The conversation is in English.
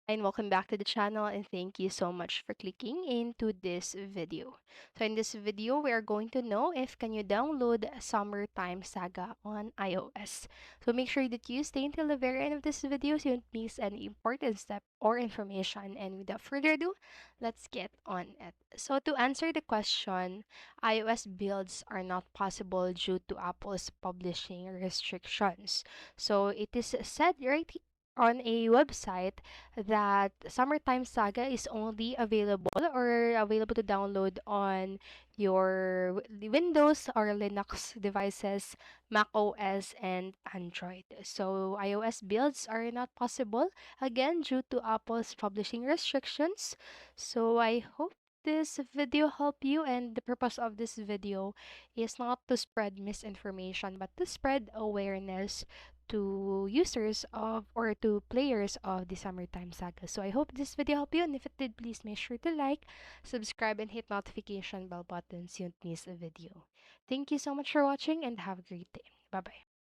And welcome back to the channel, and thank you so much for clicking into this video. So in this video, we are going to know if can you download Summertime Saga on iOS. So make sure that you stay until the very end of this video so you don't miss any important step or information. And without further ado, let's get on it. So to answer the question, iOS builds are not possible due to Apple's publishing restrictions. So it is said right on a website that Summertime Saga is only available to download on your Windows or Linux devices, Mac OS, and Android. So iOS builds are not possible again due to Apple's publishing restrictions. So I hope this video help you, and the purpose of this video is not to spread misinformation but to spread awareness to users of or to players of the Summertime Saga. So I hope this video helped you, and if it did, please make sure to like, subscribe, and hit notification bell button so you don't miss a video. Thank you so much for watching and have a great day. Bye bye.